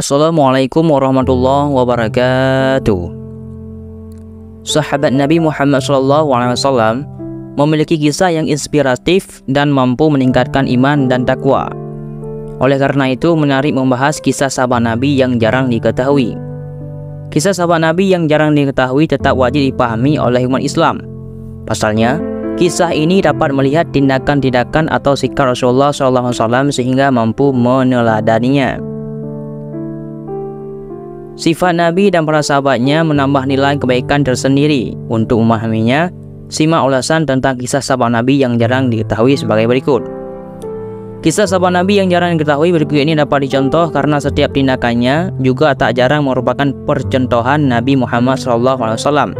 Assalamualaikum warahmatullahi wabarakatuh. Sahabat Nabi Muhammad SAW memiliki kisah yang inspiratif dan mampu meningkatkan iman dan takwa. Oleh karena itu menarik membahas kisah sahabat Nabi yang jarang diketahui. Kisah sahabat Nabi yang jarang diketahui tetap wajib dipahami oleh umat Islam. Pasalnya, kisah ini dapat melihat tindakan-tindakan atau sikap Rasulullah SAW sehingga mampu meneladaninya. Sifat Nabi dan para sahabatnya menambah nilai kebaikan tersendiri. Untuk memahaminya, simak ulasan tentang kisah sahabat Nabi yang jarang diketahui sebagai berikut. Kisah sahabat Nabi yang jarang diketahui berikut ini dapat dicontoh karena setiap tindakannya juga tak jarang merupakan percontohan Nabi Muhammad SAW.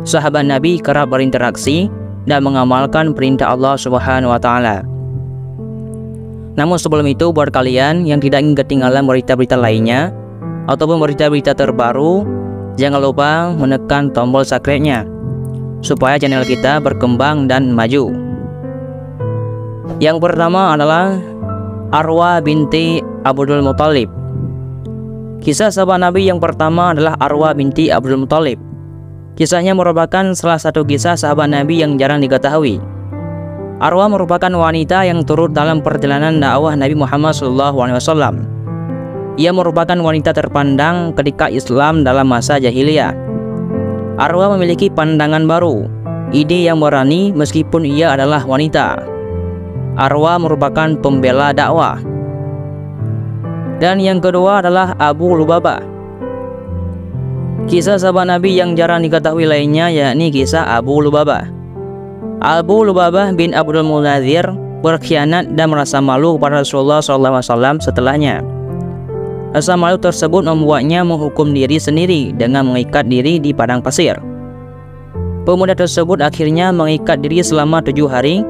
Sahabat Nabi kerap berinteraksi dan mengamalkan perintah Allah Subhanahu wa Ta'ala. Namun sebelum itu, buat kalian yang tidak ingin ketinggalan berita-berita lainnya ataupun berita-berita terbaru, jangan lupa menekan tombol subscribe-nya supaya channel kita berkembang dan maju. Yang pertama adalah Arwah binti Abdul Muthalib. Kisah sahabat Nabi yang pertama adalah Arwah binti Abdul Muthalib. Kisahnya merupakan salah satu kisah sahabat Nabi yang jarang diketahui. Arwah merupakan wanita yang turut dalam perjalanan dakwah Nabi Muhammad SAW. Ia merupakan wanita terpandang ketika Islam dalam masa jahiliyah. Arwah memiliki pandangan baru, ide yang berani meskipun ia adalah wanita. Arwah merupakan pembela dakwah. Dan yang kedua adalah Abu Lubabah. Kisah sahabat Nabi yang jarang diketahui lainnya yakni kisah Abu Lubabah. Abu Lubabah bin Abdul Munadzir berkhianat dan merasa malu kepada Rasulullah SAW setelahnya. Rasa malu tersebut membuatnya menghukum diri sendiri dengan mengikat diri di padang pasir. Pemuda tersebut akhirnya mengikat diri selama 7 hari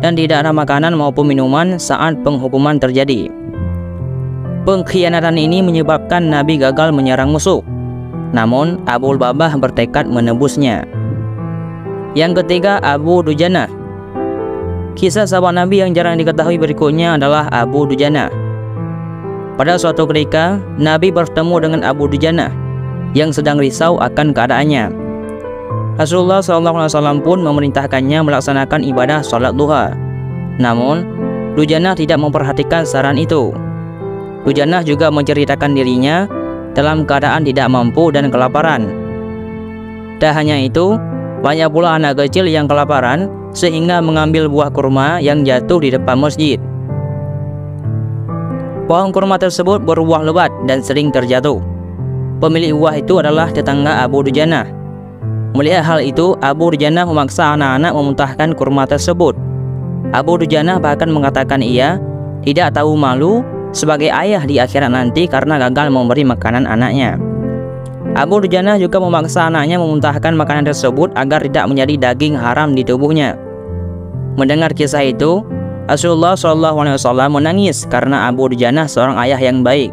dan tidak ada makanan maupun minuman saat penghukuman terjadi. Pengkhianatan ini menyebabkan Nabi gagal menyerang musuh. Namun Abu Lubabah bertekad menebusnya. Yang ketiga, Abu Dujanah. Kisah sahabat Nabi yang jarang diketahui berikutnya adalah Abu Dujanah. Pada suatu ketika, Nabi bertemu dengan Abu Dujanah yang sedang risau akan keadaannya. Rasulullah SAW pun memerintahkannya melaksanakan ibadah sholat duha. Namun, Dujanah tidak memperhatikan saran itu. Dujanah juga menceritakan dirinya dalam keadaan tidak mampu dan kelaparan. Tak hanya itu, banyak pula anak kecil yang kelaparan sehingga mengambil buah kurma yang jatuh di depan masjid. Pohon kurma tersebut berbuah lebat dan sering terjatuh. Pemilik buah itu adalah tetangga Abu Dujanah. Melihat hal itu, Abu Dujanah memaksa anak-anak memuntahkan kurma tersebut. Abu Dujanah bahkan mengatakan ia tidak tahu malu sebagai ayah di akhirat nanti karena gagal memberi makanan anaknya. Abu Dujanah juga memaksa anaknya memuntahkan makanan tersebut agar tidak menjadi daging haram di tubuhnya. Mendengar kisah itu, Rasulullah SAW menangis karena Abu Dujanah seorang ayah yang baik.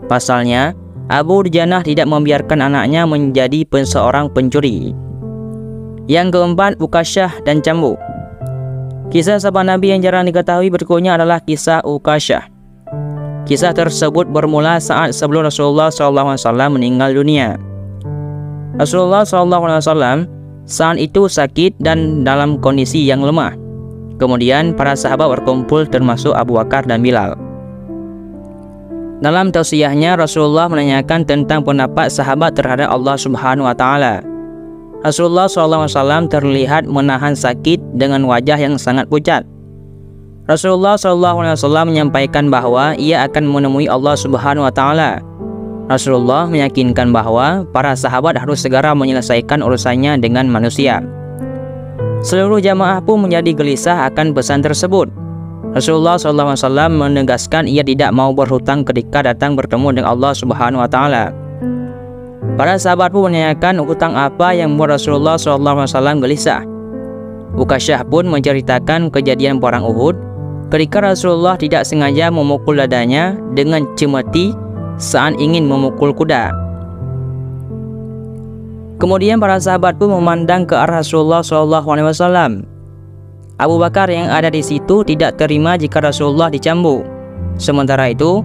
Pasalnya, Abu Dujanah tidak membiarkan anaknya menjadi seorang pencuri. Yang keempat, Ukasyah dan cambuk. Kisah sahabat Nabi yang jarang diketahui berikutnya adalah kisah Ukasyah. Kisah tersebut bermula saat sebelum Rasulullah SAW meninggal dunia. Rasulullah SAW saat itu sakit dan dalam kondisi yang lemah. Kemudian para sahabat berkumpul termasuk Abu Bakar dan Bilal. Dalam tausiahnya, Rasulullah menanyakan tentang pendapat sahabat terhadap Allah Subhanahu wa Ta'ala. Rasulullah SAW terlihat menahan sakit dengan wajah yang sangat pucat. Rasulullah SAW menyampaikan bahwa ia akan menemui Allah Subhanahu wa Ta'ala. Rasulullah meyakinkan bahwa para sahabat harus segera menyelesaikan urusannya dengan manusia. Seluruh jamaah pun menjadi gelisah akan pesan tersebut. Rasulullah SAW menegaskan ia tidak mau berhutang ketika datang bertemu dengan Allah Subhanahu wa Ta'ala. Para sahabat pun menanyakan hutang apa yang membuat Rasulullah SAW gelisah. Ukasyah pun menceritakan kejadian perang Uhud ketika Rasulullah tidak sengaja memukul dadanya dengan cemeti saat ingin memukul kuda. Kemudian para sahabat pun memandang ke arah Rasulullah SAW. Abu Bakar yang ada di situ tidak terima jika Rasulullah dicambuk. Sementara itu,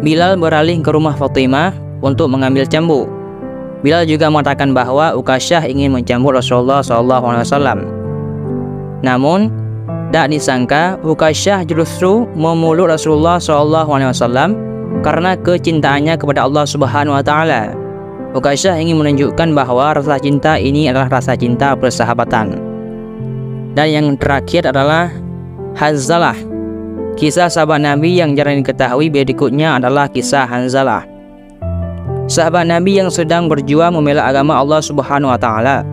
Bilal beralih ke rumah Fatimah untuk mengambil cambuk. Bilal juga mengatakan bahwa Ukasyah ingin mencambuk Rasulullah SAW. Namun, tak disangka Ukasyah justru memeluk Rasulullah SAW karena kecintaannya kepada Allah Subhanahu Wa Taala. Ukasyah ingin menunjukkan bahwa rasa cinta ini adalah rasa cinta persahabatan. Dan yang terakhir adalah Hanzalah. Kisah sahabat Nabi yang jarang diketahui berikutnya adalah kisah Hanzalah. Sahabat Nabi yang sedang berjuang membela agama Allah Subhanahu Wa Taala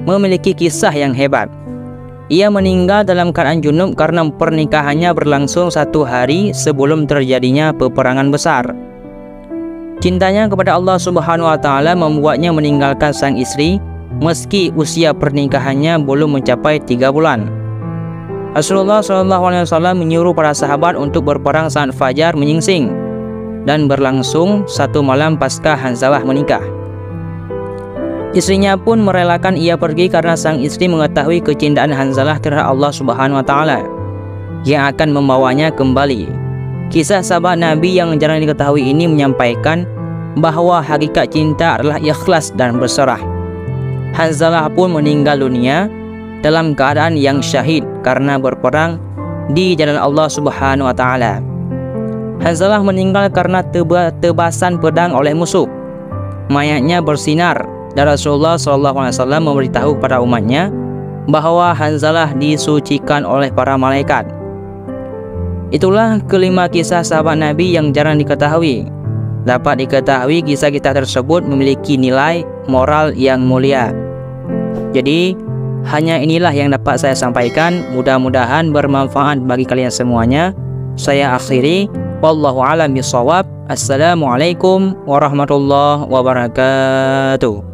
memiliki kisah yang hebat. Ia meninggal dalam keadaan junub karena pernikahannya berlangsung 1 hari sebelum terjadinya peperangan besar. Cintanya kepada Allah Subhanahu Wa Taala membuatnya meninggalkan sang istri meski usia pernikahannya belum mencapai 3 bulan. Rasulullah SAW menyuruh para sahabat untuk berperang saat fajar menyingsing dan berlangsung 1 malam pasca Hanzalah menikah. Istrinya pun merelakan ia pergi karena sang istri mengetahui kecintaan Hanzalah terhadap Allah Subhanahu Wa Taala yang akan membawanya kembali. Kisah sahabat Nabi yang jarang diketahui ini menyampaikan bahwa hakikat cinta adalah ikhlas dan berserah. Hanzalah pun meninggal dunia dalam keadaan yang syahid karena berperang di jalan Allah Subhanahu Wa Taala. Hanzalah meninggal karena tebasan pedang oleh musuh. Mayatnya bersinar dan Rasulullah SAW memberitahu kepada umatnya bahwa Hanzalah disucikan oleh para malaikat. Itulah kelima kisah sahabat Nabi yang jarang diketahui. Dapat diketahui kisah-kisah tersebut memiliki nilai moral yang mulia. Jadi hanya inilah yang dapat saya sampaikan. Mudah-mudahan bermanfaat bagi kalian semuanya. Saya akhiri. Wallahu a'lam bishawab. Assalamualaikum warahmatullahi wabarakatuh.